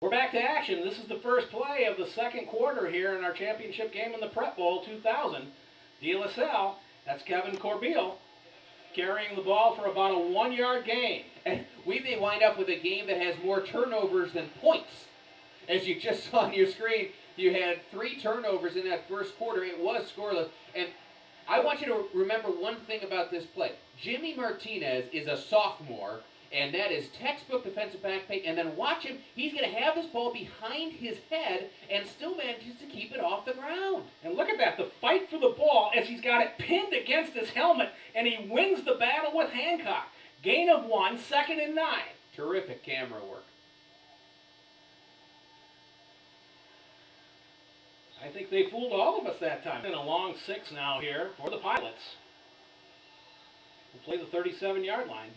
We're back to action. This is the first play of the second quarter here in our championship game in the Prep Bowl 2000. DeLaSalle, that's Kevin Corbeil, carrying the ball for about a 1-yard gain. And we may wind up with a game that has more turnovers than points. As you just saw on your screen, you had 3 turnovers in that first quarter. It was scoreless. And I want you to remember one thing about this play. Jimmy Martinez is a sophomore, and that is textbook defensive back play. And then watch him. He's going to have this ball behind his head and still manages to keep it off the ground. And look at that, the fight for the ball as he's got it pinned against his helmet, and he wins the battle with Hancock. Gain of 1, 2nd and 9. Terrific camera work. I think they fooled all of us that time. And a long 6 now here for the Pilots. We'll play the 37-yard line.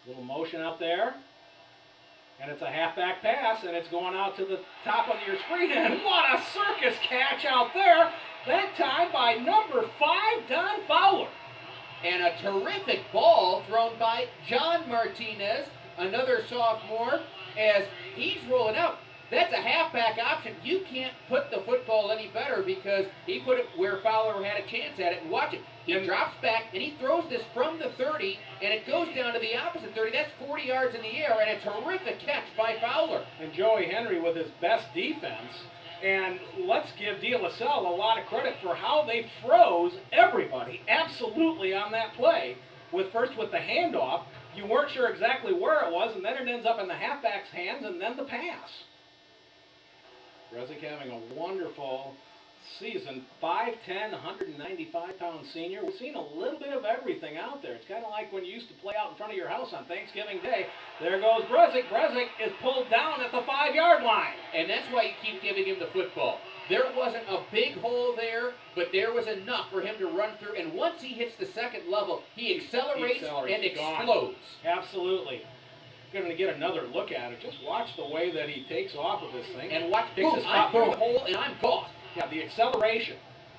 Little motion out there. And it's a halfback pass, and it's going out to the top of your screen. And what a circus catch out there. That time by number 5, Don Fowler. And a terrific ball thrown by John Martinez, another sophomore, as he's rolling out. That's a halfback option. You can't put the football any better because he put it where Fowler had a chance at it. And watch it. He drops back, and he throws this from the 30, and it goes down to the opposite 30. That's 40 yards in the air, and a terrific catch by Fowler. And Joey Henry with his best defense. And let's give DeLaSalle a lot of credit for how they froze everybody absolutely on that play. First with the handoff, you weren't sure exactly where it was, and then it ends up in the halfback's hands, and then the pass. Brezik having a wonderful season. 5'10", 195-pound senior. We've seen a little bit of everything out there. It's kind of like when you used to play out in front of your house on Thanksgiving Day. There goes Brezik. Brezik is pulled down at the 5-yard line. And that's why you keep giving him the football. There wasn't a big hole there, but there was enough for him to run through. And once he hits the second level, he accelerates and explodes. Absolutely. Going to get another look at it. Just watch the way that he takes off of this thing. And watch, boom, I'm through the hole and I'm gone. Yeah, the acceleration.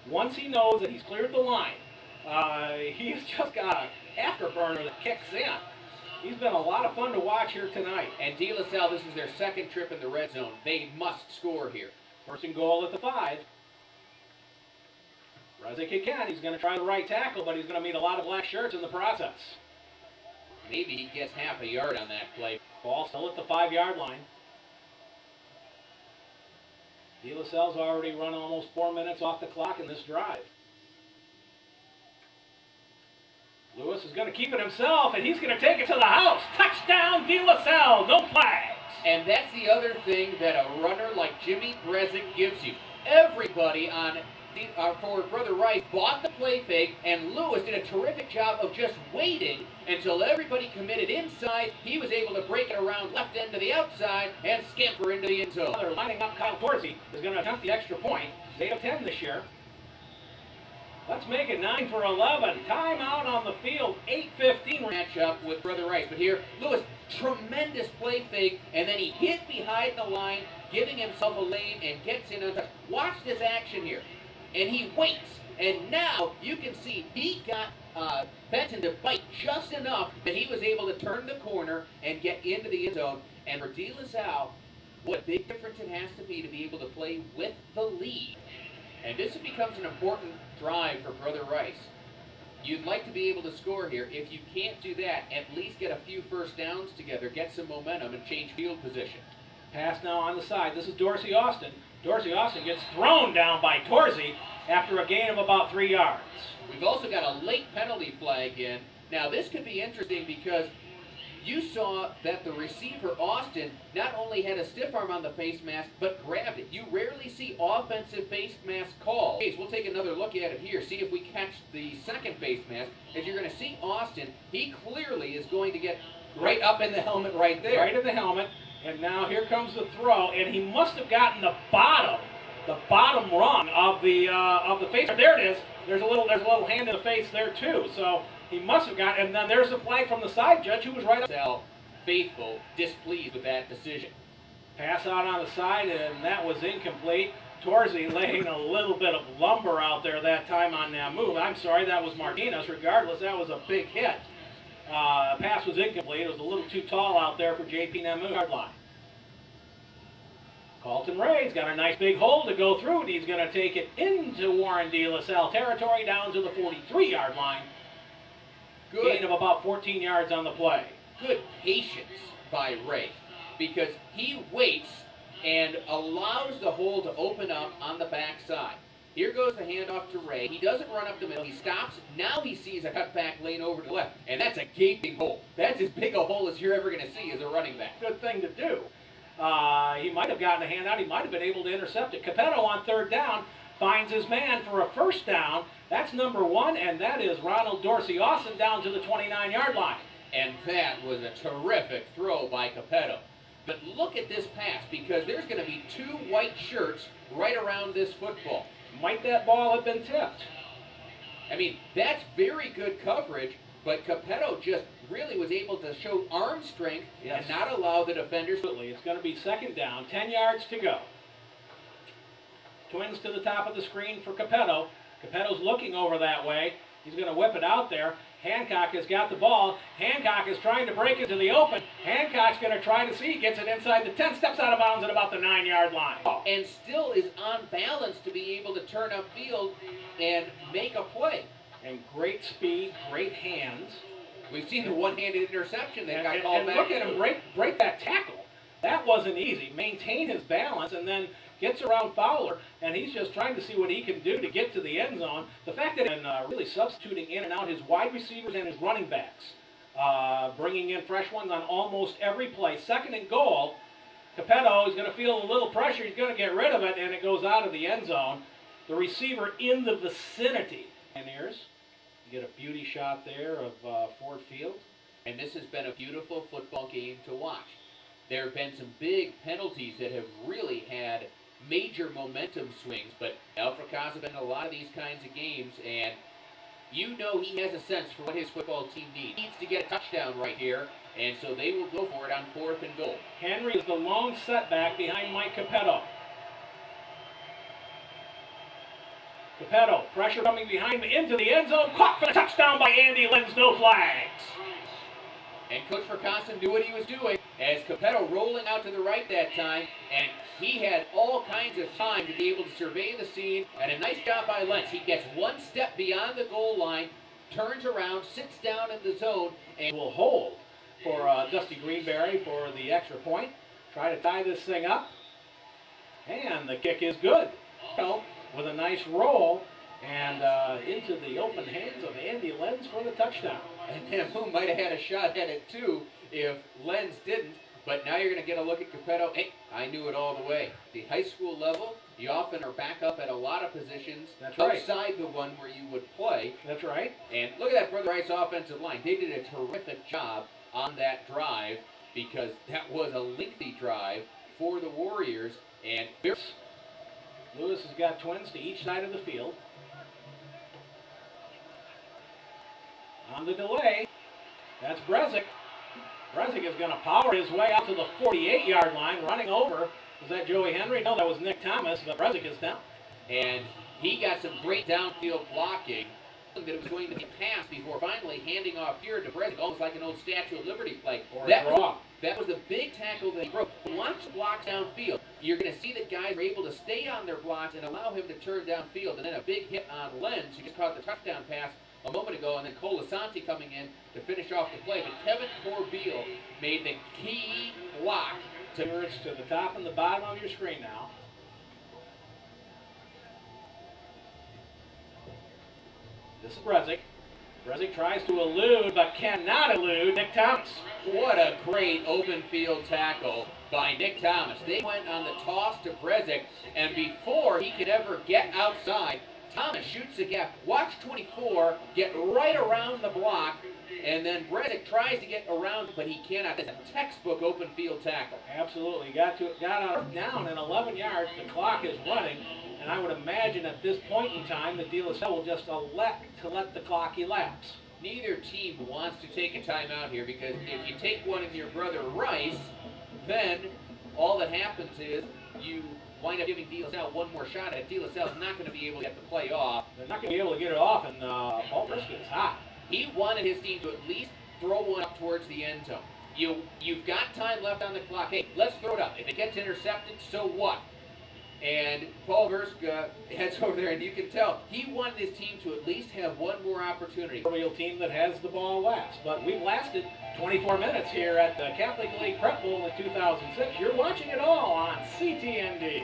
Once he knows that he's cleared the line, he's just got an afterburner that kicks in. He's been a lot of fun to watch here tonight. And DeLaSalle, this is their second trip in the red zone. They must score here. First and goal at the 5. Brezik again. He's going to try the right tackle, but he's going to meet a lot of black shirts in the process. Maybe he gets half a yard on that play. Ball still at the 5-yard line. DeLaSalle's already run almost 4 minutes off the clock in this drive. Lewis is going to keep it himself, and he's going to take it to the house. Touchdown, DeLaSalle, no flags. And that's the other thing that a runner like Jimmy Brezik gives you. Everybody on for Brother Rice bought the play fake, and Lewis did a terrific job of just waiting until everybody committed inside. He was able to break it around left end to the outside and scamper into the end zone. They're lining up. Kyle Dorsey is going to attempt the extra point. He's 8 of 10 this year. Let's make it 9 for 11. Timeout on the field. 8:15 matchup with Brother Rice. But here, Lewis, tremendous play fake, and then he hit behind the line, giving himself a lane and gets in untouched. Watch this action here. And he waits, and now you can see he got Benton to bite just enough that he was able to turn the corner and get into the end zone. And for DeLaSalle, what a big difference it has to be able to play with the lead. And this becomes an important drive for Brother Rice. You'd like to be able to score here. If you can't do that, at least get a few first downs together, get some momentum, and change field position. Pass now on the side. This is Dorsey Austin. Dorsey Austin gets thrown down by Dorsey after a gain of about 3 yards. We've also got a late penalty flag in. Now this could be interesting because you saw that the receiver, Austin, not only had a stiff arm on the face mask, but grabbed it. You rarely see offensive face mask calls. Okay, so we'll take another look at it here, see if we catch the second face mask. As you're going to see Austin, he clearly is going to get right up in the helmet right there. Right in the helmet. And now here comes the throw, and he must have gotten the bottom rung of the face. There it is. There's a little hand in the face there too. So he must have got. And then there's the flag from the side judge who was right up. DeLaSalle faithful, displeased with that decision. Pass out on the side, and that was incomplete. Dorsey laying a little bit of lumber out there that time on that move. I'm sorry, that was Martinez. Regardless, that was a big hit. Pass was incomplete. It was a little too tall out there for J.P. Namu yard line. Colton Ray's got a nice big hole to go through, and he's going to take it into Warren DeLaSalle territory down to the 43-yard line. Good. Gain of about 14 yards on the play. Good patience by Ray, because he waits and allows the hole to open up on the backside. Here goes the handoff to Ray. He doesn't run up the middle. He stops. Now he sees a cutback lane over to the left, and that's a gaping hole. That's as big a hole as you're ever going to see as a running back. Good thing to do. He might have gotten a handout. He might have been able to intercept it. Capetto on third down finds his man for a first down. That's number 1, and that is Ronald Dorsey Austin down to the 29-yard line. And that was a terrific throw by Capetto. But look at this pass, because there's going to be 2 white shirts right around this football. Might that ball have been tipped? I mean, that's very good coverage, but Capetto just really was able to show arm strength and not allow the defenders. It's going to be second down, 10 yards to go. Twins to the top of the screen for Capetto. Capetto's looking over that way. He's going to whip it out there. Hancock has got the ball. Hancock is trying to break into the open. Hancock's going to try to see. He gets it inside the 10, steps out of bounds at about the 9-yard line. And still is on balance to be able to turn upfield and make a play. And great speed, great hands. We've seen the one-handed interception that got called and back. Look at him break that tackle. That wasn't easy. Maintain his balance and then gets around Fowler, and he's just trying to see what he can do to get to the end zone. The fact that he's really substituting in and out his wide receivers and his running backs, bringing in fresh ones on almost every play. Second and goal, Capetto is going to feel a little pressure. He's going to get rid of it, and it goes out of the end zone. The receiver in the vicinity. Pioneers, you get a beauty shot there of Ford Field. And this has been a beautiful football game to watch. There have been some big penalties that have really had major momentum swings, but Alfred Fracas has been in a lot of these kinds of games, and you know he has a sense for what his football team needs. He needs to get a touchdown right here, and so they will go for it on 4th and goal. Henry is the long setback behind Mike Capetto. Capetto, pressure coming behind him into the end zone, caught for the touchdown by Andy Lenz, no flags. And Coach Fracas knew what he was doing as Capetto rolling out to the right that time, and he had all kinds of time to be able to survey the scene, and a nice job by Lentz. He gets one step beyond the goal line, turns around, sits down in the zone, and will hold for Dusty Greenberry for the extra point. Try to tie this thing up, and the kick is good. With a nice roll, and into the open hands of Andy Lenz for the touchdown. And Namu might have had a shot at it too if Lenz didn't, but now you're going to get a look at Capetto. Hey, I knew it all the way. At the high school level, you often are back up at a lot of positions outside the one where you would play. That's right. And look at that Brother Rice offensive line. They did a terrific job on that drive because that was a lengthy drive for the Warriors. And Lewis has got twins to each side of the field. On the delay, that's Brezic. Brezic is going to power his way out to the 48-yard line, running over. Was that Joey Henry? No, that was Nick Thomas, but Brezic is down. And he got some great downfield blocking. That it was going to be passed before finally handing off here to Brezic, almost like an old Statue of Liberty play. That was a big tackle that he broke. Watch the blocks downfield. You're going to see that guys are able to stay on their blocks and allow him to turn downfield. And then a big hit on Lenz, who just caught the touchdown pass a moment ago, and then Colasanti coming in to finish off the play. But Kevin Corbeil made the key block. To the top and the bottom of your screen now. This is Brezic. Brezic tries to elude, but cannot elude Nick Thomas. What a great open field tackle by Nick Thomas. They went on the toss to Brezic, and before he could ever get outside, Thomas shoots the gap. Watch 24 get right around the block, and then Brezic tries to get around, but he cannot. It's a textbook open field tackle. Absolutely. Got on down in 11 yards. The clock is running, and I would imagine at this point in time, the DeLaSalle will just elect to let the clock elapse. Neither team wants to take a timeout here, because if you take one of your brother Rice, then all that happens is you wind up giving DeLaSalle one more shot at it. DeLaSalle's not going to be able to get the play off. They're not going to be able to get it off, and Paul Briscoe is hot. He wanted his team to at least throw one up towards the end zone. You've got time left on the clock. Hey, let's throw it up. If it gets intercepted, so what? And Paul Verska heads over there, and you can tell he wanted his team to at least have one more opportunity. A real team that has the ball last. But we've lasted 24 minutes here at the Catholic League Prep Bowl in 2006. You're watching it all on CTND.